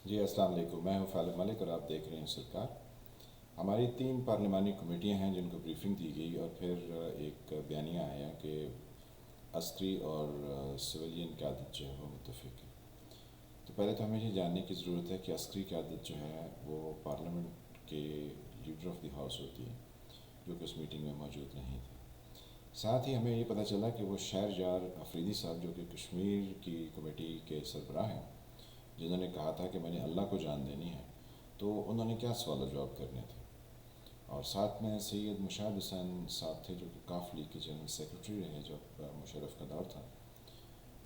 جی السلام علیکم، میں ہوں فالق ملک اور آپ دیکھ رہے ہیں سرکار۔ ہماری 3 پارلیمانی کمیٹیاں ہیں جن کو بریفنگ دی گئی اور پھر ایک بیانیہ آیا کہ عسکری اور سویلین قیادت جو ہے وہ متفق ہے۔ تو پہلے تو ہمیں یہ جاننے کی ضرورت ہے کہ عسکری قیادت جو ہے وہ پارلیمنٹ کے لیڈر آف دی ہاؤس ہوتی ہے، جو کہ اس میٹنگ میں موجود نہیں تھے۔ ساتھ ہی ہمیں یہ پتہ چلا کہ وہ شہر یار افریدی صاحب جو کہ کشمیر کی کمیٹی کے سربراہ ہیں، جنہوں نے کہا تھا کہ میں نے اللہ کو جان دینی ہے، تو انہوں نے کیا سوال و جواب کرنے تھے۔ اور ساتھ میں سید مشاہد حسین صاحب تھے جو کہ کاف لیگ کے جنرل سیکرٹری رہے جب مشرف کا دور تھا،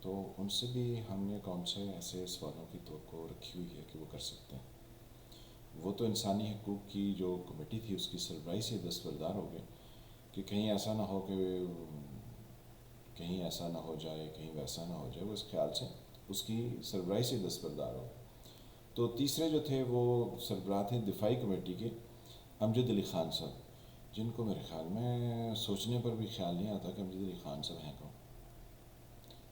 تو ان سے بھی ہم نے کون سے ایسے سوالوں کی توقع رکھی ہوئی ہے کہ وہ کر سکتے ہیں۔ وہ تو انسانی حقوق کی جو کمیٹی تھی اس کی سربراہی سے دستبردار ہو گئے کہ کہیں ایسا نہ ہو کہ کہیں ایسا نہ ہو جائے، کہیں ویسا نہ ہو جائے، وہ اس خیال سے اس کی سربراہی سے دستبردار ہو گئے۔ تو تیسرے جو تھے وہ سربراہ تھے دفاعی کمیٹی کے امجد علی خان صاحب، جن کو میرے خیال میں سوچنے پر بھی خیال نہیں آتا کہ امجد علی خان صاحب ہیں کون۔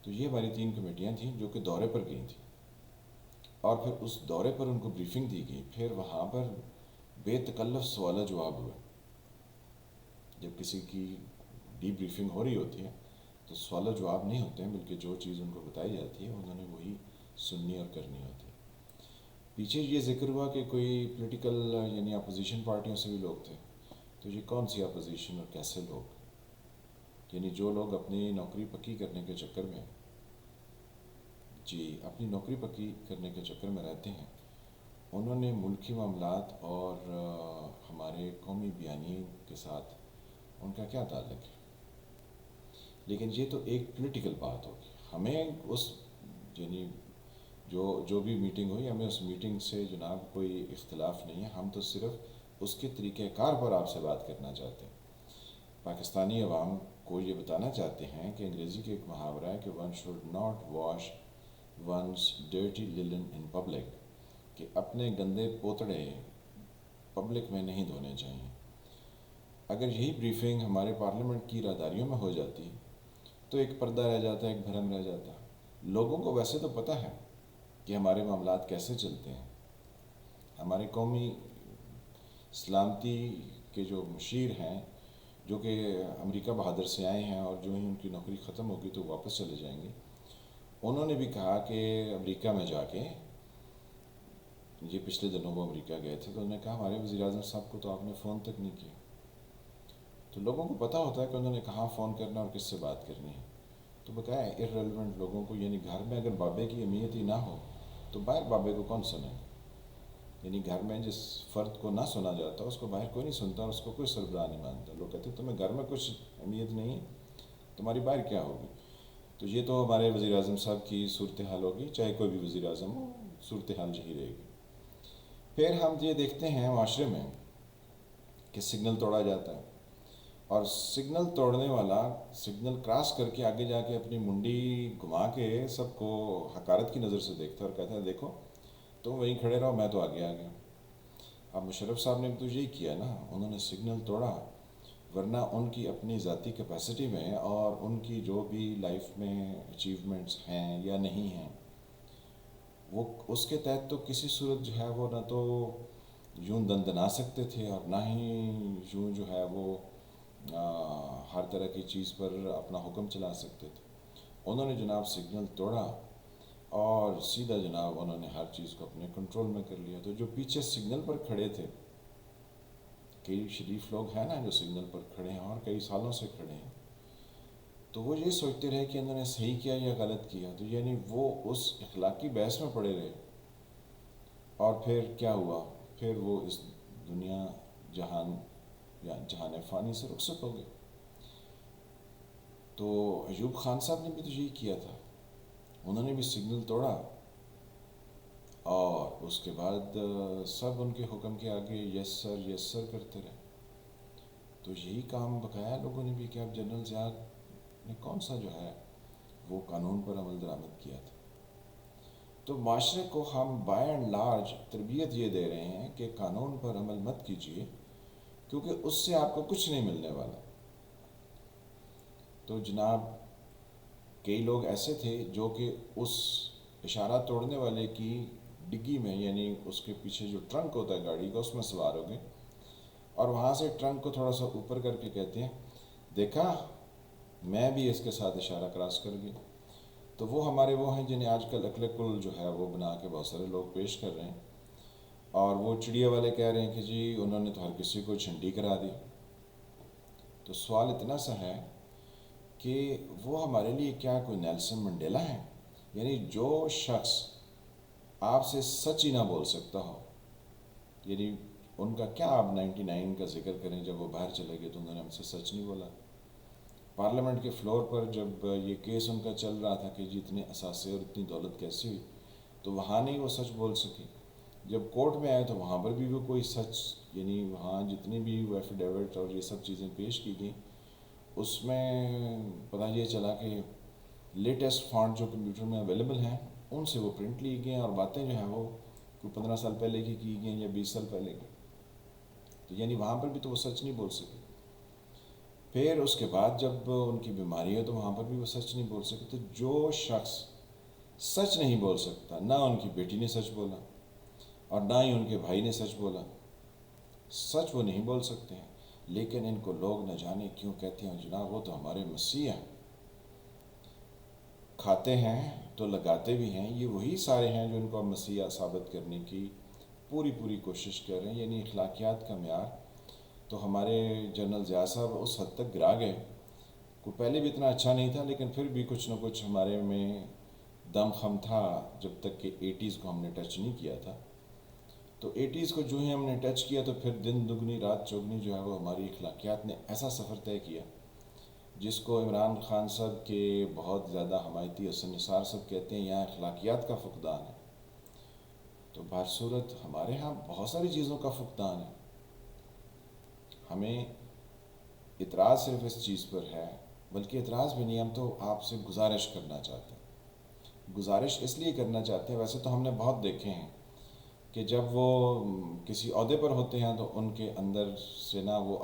تو یہ ہماری 3 کمیٹیاں تھیں جو کہ دورے پر گئی تھیں، اور پھر اس دورے پر ان کو بریفنگ دی گئی۔ پھر وہاں پر بے تکلف سوال و جواب ہوئے۔ جب کسی کی ڈی بریفنگ ہو رہی ہوتی ہے تو سوال و جواب نہیں ہوتے ہیں، بلکہ جو چیز ان کو بتائی جاتی ہے انہوں نے وہی سننی اور کرنی ہوتی ہے۔ پیچھے یہ ذکر ہوا کہ کوئی پولیٹیکل یعنی اپوزیشن پارٹیوں سے بھی لوگ تھے، تو یہ کون سی اپوزیشن اور کیسے لوگ؟ یعنی جو لوگ اپنی نوکری پکی کرنے کے چکر میں اپنی نوکری پکی کرنے کے چکر میں رہتے ہیں، انہوں نے ملکی معاملات اور ہمارے قومی بیانیے کے ساتھ ان کا کیا تعلق ہے؟ لیکن یہ تو ایک پولیٹیکل بات ہوگی۔ ہمیں اس یعنی جو بھی میٹنگ ہوئی، ہمیں اس میٹنگ سے جناب کوئی اختلاف نہیں ہے، ہم تو صرف اس کے طریقہ کار پر آپ سے بات کرنا چاہتے ہیں۔ پاکستانی عوام کو یہ بتانا چاہتے ہیں کہ انگریزی کے ایک محاورہ ہے کہ one should not wash one's dirty linen in public, کہ اپنے گندے پوتڑے پبلک میں نہیں دھونے چاہیے۔ اگر یہی بریفنگ ہمارے پارلیمنٹ کی راداریوں میں ہو جاتی تو ایک پردہ رہ جاتا، ایک بھرم رہ جاتا۔ لوگوں کو ویسے تو پتہ ہے کہ ہمارے معاملات کیسے چلتے ہیں۔ ہمارے قومی سلامتی کے جو مشیر ہیں، جو کہ امریکہ بہادر سے آئے ہیں اور جو ہی ان کی نوکری ختم ہوگی تو واپس چلے جائیں گے، انہوں نے بھی کہا کہ امریکہ میں جا کے، یہ پچھلے دنوں وہ امریکہ گئے تھے، تو انہوں نے کہا ہمارے وزیر اعظم صاحب کو تو آپ نے فون تک نہیں کیا۔ تو لوگوں کو پتہ ہوتا ہے کہ انہوں نے کہاں فون کرنا اور کس سے بات کرنی ہے۔ تو بقایا ارریلیونٹ لوگوں کو، یعنی گھر میں اگر بابے کی اہمیت ہی نہ ہو تو باہر بابے کو کون سنے؟ یعنی گھر میں جس فرد کو نہ سنا جاتا اس کو باہر کوئی نہیں سنتا، اس کو کوئی سربراہ نہیں مانتا۔ لوگ کہتے ہیں تمہیں گھر میں کچھ اہمیت نہیں ہے، تمہاری باہر کیا ہوگی؟ تو یہ تو ہمارے وزیر اعظم صاحب کی صورتحال ہوگی، چاہے کوئی بھی وزیر اعظم ہو، صورتحال یہی رہے گی۔ پھر ہم یہ دیکھتے ہیں معاشرے میں کہ سگنل توڑا جاتا ہے، اور سگنل توڑنے والا سگنل کراس کر کے آگے جا کے اپنی منڈی گھما کے سب کو حقارت کی نظر سے دیکھتا ہے اور کہتا ہے دیکھو تم وہیں کھڑے رہو، میں تو آگے آ گیا۔ اب مشرف صاحب نے بھی تو یہی کیا نا، انہوں نے سگنل توڑا، ورنہ ان کی اپنی ذاتی کیپیسٹی میں اور ان کی جو بھی لائف میں اچیومنٹس ہیں یا نہیں ہیں، وہ اس کے تحت تو کسی صورت جو ہے وہ نہ تو یوں دندنا سکتے تھے اور نہ ہی یوں جو ہے وہ ہر طرح کی چیز پر اپنا حکم چلا سکتے تھے۔ انہوں نے جناب سگنل توڑا اور سیدھا جناب انہوں نے ہر چیز کو اپنے کنٹرول میں کر لیا۔ تو جو پیچھے سگنل پر کھڑے تھے، کئی شریف لوگ ہیں نا جو سگنل پر کھڑے ہیں اور کئی سالوں سے کھڑے ہیں، تو وہ یہ سوچتے رہے کہ انہوں نے صحیح کیا یا غلط کیا، تو یعنی وہ اس اخلاقی بحث میں پڑے رہے۔ اور پھر کیا ہوا؟ پھر وہ اس دنیا جہان یا جہان فانی سے رخصت ہو گئے۔ تو ایوب خان صاحب نے بھی تو یہی کیا تھا، انہوں نے بھی سگنل توڑا اور اس کے بعد سب ان کے حکم کے آگے یس سر کرتے رہے۔ تو یہی کام بقایا لوگوں نے بھی کیا۔ اب جنرل ضیاء نے کون سا جو ہے وہ قانون پر عمل درآمد کیا تھا؟ تو معاشرے کو ہم بائی اینڈ لارج تربیت یہ دے رہے ہیں کہ قانون پر عمل مت کیجیے، کیونکہ اس سے آپ کو کچھ نہیں ملنے والا۔ تو جناب کئی لوگ ایسے تھے جو کہ اس اشارہ توڑنے والے کی ڈگی میں، یعنی اس کے پیچھے جو ٹرنک ہوتا ہے گاڑی کا، اس میں سوار ہو گئے، اور وہاں سے ٹرنک کو تھوڑا سا اوپر کر کے کہتے ہیں دیکھا میں بھی اس کے ساتھ اشارہ کراس کر گئی۔ تو وہ ہمارے وہ ہیں جنہیں آج کل اکلکل جو ہے وہ بنا کے بہت سارے لوگ پیش کر رہے ہیں، اور وہ چڑیا والے کہہ رہے ہیں کہ جی انہوں نے تو ہر کسی کو جھنڈی کرا دی۔ تو سوال اتنا سا ہے کہ وہ ہمارے لیے کیا کوئی نیلسن منڈیلا ہے؟ یعنی جو شخص آپ سے سچ ہی نہ بول سکتا ہو، یعنی ان کا کیا آپ 99 کا ذکر کریں، جب وہ باہر چلے گئے تو انہوں نے ہم سے سچ نہیں بولا۔ پارلیمنٹ کے فلور پر جب یہ کیس ان کا چل رہا تھا کہ جی اتنے اثاثے اور اتنی دولت کیسی ہوئی، تو وہاں نہیں وہ سچ بول سکے۔ جب کورٹ میں آئے تو وہاں پر بھی وہ کوئی سچ، یعنی وہاں جتنی بھی وہ ایفیڈیوٹ اور یہ سب چیزیں پیش کی گئیں، اس میں پتہ یہ چلا کہ لیٹسٹ فونٹ جو کمپیوٹر میں اویلیبل ہیں ان سے وہ پرنٹ لی گئے ہیں، اور باتیں جو ہیں وہ کوئی 15 سال پہلے کی گئیں یا 20 سال پہلے کی۔ تو یعنی وہاں پر بھی تو وہ سچ نہیں بول سکے۔ پھر اس کے بعد جب ان کی بیماری ہے تو وہاں پر بھی وہ سچ نہیں بول سکے۔ تو جو شخص سچ نہیں بول سکتا، نہ ان کی بیٹی نے سچ بولا اور نہ ہی ان کے بھائی نے سچ بولا، سچ وہ نہیں بول سکتے ہیں، لیکن ان کو لوگ نہ جانے کیوں کہتے ہیں جناب وہ تو ہمارے مسیح ہیں۔ کھاتے ہیں تو لگاتے بھی ہیں، یہ وہی سارے ہیں جو ان کو مسیح ثابت کرنے کی پوری کوشش کر رہے ہیں۔ یعنی اخلاقیات کا معیار تو ہمارے جنرل ضیاء صاحب اس حد تک گرا گئے، کو پہلے بھی اتنا اچھا نہیں تھا لیکن پھر بھی کچھ نہ کچھ ہمارے میں دم خم تھا، جب تک کہ 80s کو ہم نے ٹچ نہیں کیا تھا۔ تو 80s کو جو ہی ہم نے ٹچ کیا تو پھر دن دگنی رات چوگنی جو ہے وہ ہماری اخلاقیات نے ایسا سفر طے کیا، جس کو عمران خان صاحب کے بہت زیادہ حمایتی حسن نثار صاحب کہتے ہیں یہاں اخلاقیات کا فقدان ہے۔ تو بہرصورت ہمارے ہاں بہت ساری چیزوں کا فقدان ہے۔ ہمیں اعتراض صرف اس چیز پر ہے، بلکہ اعتراض بھی نہیں، ہم تو آپ سے گزارش کرنا چاہتے ہیں۔ گزارش اس لیے کرنا چاہتے ہیں، ویسے تو ہم نے بہت دیکھے ہیں کہ جب وہ کسی عہدے پر ہوتے ہیں تو ان کے اندر سے نہ وہ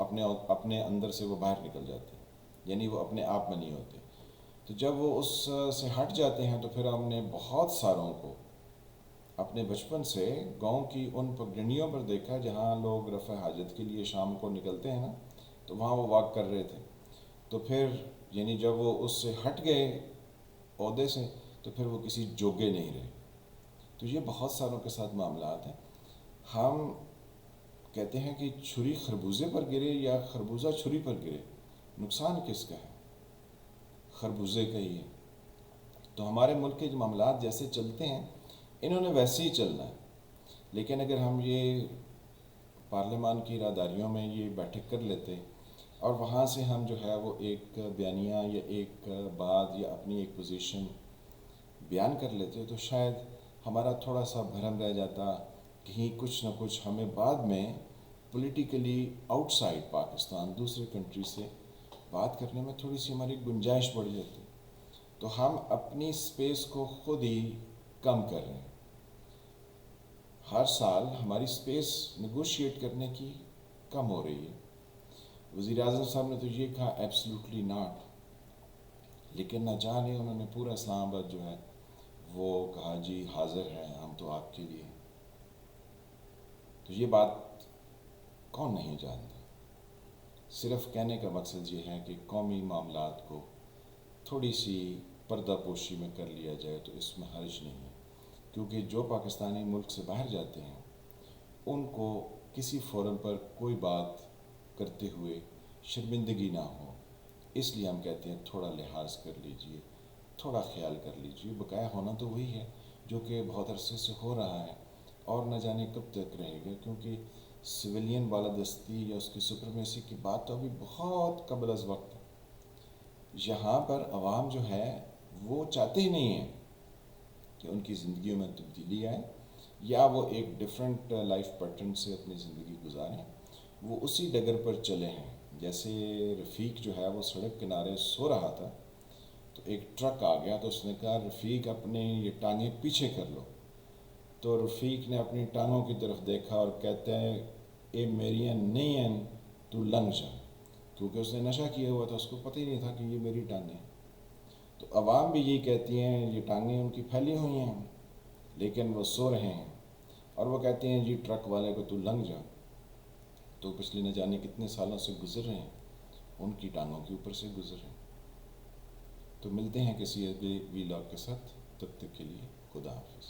اپنے اندر سے وہ باہر نکل جاتے ہیں، یعنی وہ اپنے آپ میں نہیں ہوتے۔ تو جب وہ اس سے ہٹ جاتے ہیں تو پھر ہم نے بہت ساروں کو اپنے بچپن سے گاؤں کی ان پگڈنڈیوں پر دیکھا جہاں لوگ رفع حاجت کے لیے شام کو نکلتے ہیں نا، تو وہاں وہ واک کر رہے تھے۔ تو پھر یعنی جب وہ اس سے ہٹ گئے عہدے سے تو پھر وہ کسی جوگے نہیں رہے۔ تو یہ بہت ساروں کے ساتھ معاملات ہیں۔ ہم کہتے ہیں کہ چھری خربوزے پر گرے یا خربوزہ چھری پر گرے، نقصان کس کا ہے؟ خربوزے کا ہی ہے۔ تو ہمارے ملک کے جو معاملات جیسے چلتے ہیں انہوں نے ویسے ہی چلنا ہے، لیکن اگر ہم یہ پارلیمان کی راداریوں میں یہ بیٹھک کر لیتے اور وہاں سے ہم جو ہے وہ ایک بیانیہ یا ایک بات یا اپنی ایک پوزیشن بیان کر لیتے تو شاید ہمارا تھوڑا سا بھرم رہ جاتا، کہیں کچھ نہ کچھ ہمیں بعد میں پولیٹیکلی آؤٹ سائڈ پاکستان دوسرے کنٹری سے بات کرنے میں تھوڑی سی ہماری گنجائش بڑھ جاتی۔ تو ہم اپنی سپیس کو خود ہی کم کر رہے ہیں۔ ہر سال ہماری سپیس نیگوشیٹ کرنے کی کم ہو رہی ہے۔ وزیر اعظم صاحب نے تو یہ کہا ایبسلیوٹلی ناٹ، لیکن نہ جانے انہوں نے پورا اسلام آباد جو ہے وہ کہا جی حاضر ہیں ہم تو آپ کے لیے۔ تو یہ بات کون نہیں جانتا؟ صرف کہنے کا مقصد یہ ہے کہ قومی معاملات کو تھوڑی سی پردہ پوشی میں کر لیا جائے تو اس میں حرج نہیں ہے، کیونکہ جو پاکستانی ملک سے باہر جاتے ہیں ان کو کسی فورم پر کوئی بات کرتے ہوئے شرمندگی نہ ہو، اس لیے ہم کہتے ہیں تھوڑا لحاظ کر لیجئے، تھوڑا خیال کر لیجئے۔ بقایا ہونا تو وہی ہے جو کہ بہت عرصے سے ہو رہا ہے اور نہ جانے کب تک رہے گا، کیونکہ سویلین بالادستی یا اس کی سپرمیسی کی بات تو ابھی بہت قبل از وقت ہے۔ یہاں پر عوام جو ہے وہ چاہتے ہی نہیں ہیں کہ ان کی زندگیوں میں تبدیلی آئے یا وہ ایک ڈیفرنٹ لائف پیٹرن سے اپنی زندگی گزاریں، وہ اسی ڈگر پر چلے ہیں۔ جیسے رفیق جو ہے وہ سڑک کنارے سو رہا تھا تو ایک ٹرک آ گیا تو اس نے کہا رفیق اپنے یہ ٹانگیں پیچھے کر لو، تو رفیق نے اپنی ٹانگوں کی طرف دیکھا اور کہتا ہے اے میریاں نہیں ہیں تو لنگ جا، کیونکہ اس نے نشہ کیا ہوا تھا، اس کو پتہ ہی نہیں تھا کہ یہ میری ٹانگیں ہیں۔ تو عوام بھی یہی کہتی ہیں، یہ ٹانگیں ان کی پھیلی ہوئی ہیں لیکن وہ سو رہے ہیں۔ اور وہ کہتے ہیں جی ٹرک والے کو تو لنگ جا، تو پچھلے نہ جانے کتنے سالوں سے گزر رہے ہیں، ان کی ٹانگوں کے اوپر سے گزر رہے ہیں۔ تو ملتے ہیں کسی اگلے ویلاگ کے ساتھ، تب تک کے لیے خدا حافظ۔